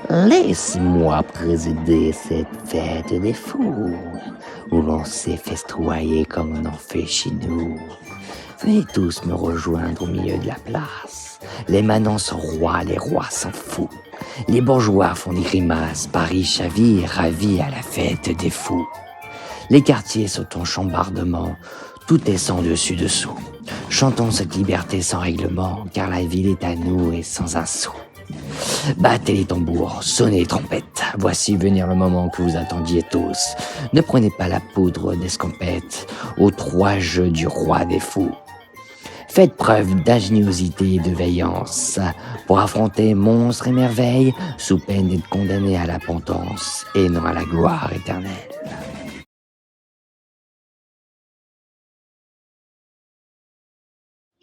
Laisse-moi présider cette fête des fous, où l'on s'est festoyer comme on en fait chez nous. Venez tous me rejoindre au milieu de la place. Les manants sont rois, les rois s'en foutent. Les bourgeois font des grimaces, Paris chavire, ravi à la fête des fous. Les quartiers sont en chambardement, tout est sans dessus-dessous. Chantons cette liberté sans règlement, car la ville est à nous et sans un sou. Battez les tambours, sonnez les trompettes, voici venir le moment que vous attendiez tous. Ne prenez pas la poudre d'escampette aux 3 jeux du roi des fous. Faites preuve d'ingéniosité et de veillance pour affronter monstres et merveilles sous peine d'être condamnés à la potence et non à la gloire éternelle.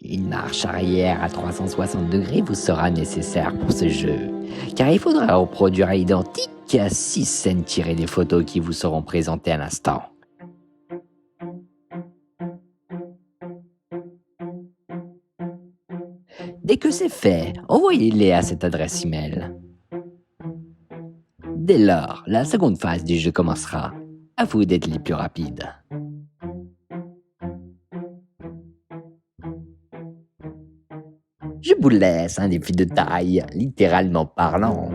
Une marche arrière à 360 degrés vous sera nécessaire pour ce jeu, car il faudra reproduire à l'identique 6 scènes tirées des photos qui vous seront présentées à l'instant. Dès que c'est fait, envoyez-les à cette adresse email. Dès lors, la seconde phase du jeu commencera. À vous d'être les plus rapides. Je vous laisse un défi de taille, littéralement parlant,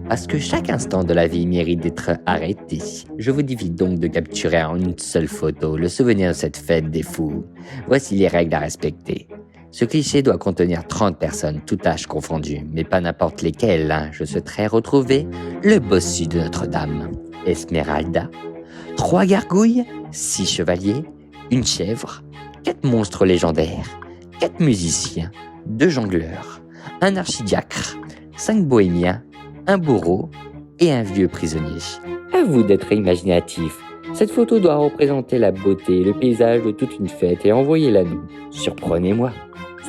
parce que chaque instant de la vie mérite d'être arrêté. Je vous défie donc de capturer en une seule photo le souvenir de cette fête des fous. Voici les règles à respecter. Ce cliché doit contenir 30 personnes, tout âge confondu, mais pas n'importe lesquelles. Je souhaiterais retrouver le bossu de Notre-Dame, Esmeralda, 3 gargouilles, 6 chevaliers, une chèvre, 4 monstres légendaires, 4 musiciens, 2 jongleurs, un archidiacre, 5 bohémiens, un bourreau et un vieux prisonnier. À vous d'être imaginatif. Cette photo doit représenter la beauté, le paysage de toute une fête et envoyez-la nous. Surprenez-moi.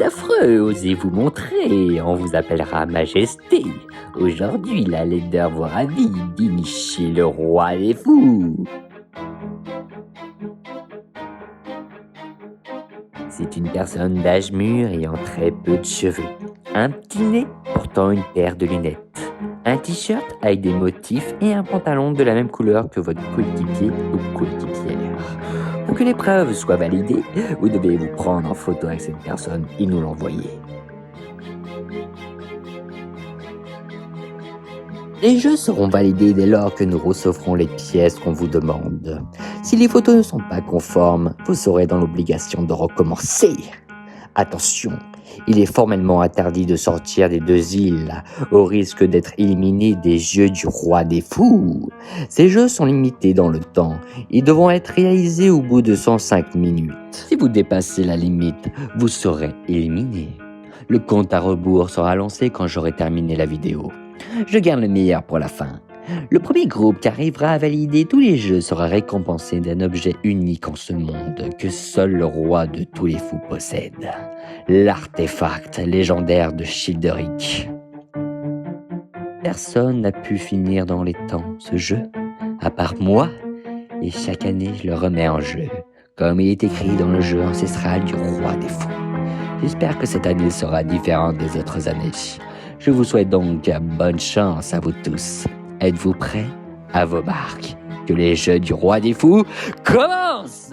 Affreux, osez vous montrer, on vous appellera Majesté. Aujourd'hui, la laideur vous ravit, d'initier le roi des fous. C'est une personne d'âge mûr ayant très peu de cheveux. Un petit nez portant une paire de lunettes. Un t-shirt avec des motifs et un pantalon de la même couleur que votre coéquipier ou coéquipière. Pour que l'épreuve soit validée, vous devez vous prendre en photo avec cette personne et nous l'envoyer. Les jeux seront validés dès lors que nous recevrons les pièces qu'on vous demande. Si les photos ne sont pas conformes, vous serez dans l'obligation de recommencer. Attention, il est formellement interdit de sortir des 2 îles, au risque d'être éliminé des jeux du roi des fous. Ces jeux sont limités dans le temps, ils devront être réalisés au bout de 105 minutes. Si vous dépassez la limite, vous serez éliminé. Le compte à rebours sera lancé quand j'aurai terminé la vidéo. Je garde le meilleur pour la fin. Le premier groupe qui arrivera à valider tous les jeux sera récompensé d'un objet unique en ce monde que seul le roi de tous les fous possède. L'artefact légendaire de Childeric. Personne n'a pu finir dans les temps ce jeu, à part moi, et chaque année je le remets en jeu, comme il est écrit dans le jeu ancestral du roi des fous. J'espère que cette année sera différente des autres années. Je vous souhaite donc bonne chance à vous tous. Êtes-vous prêts? À vos marques. Que les jeux du roi des fous commencent!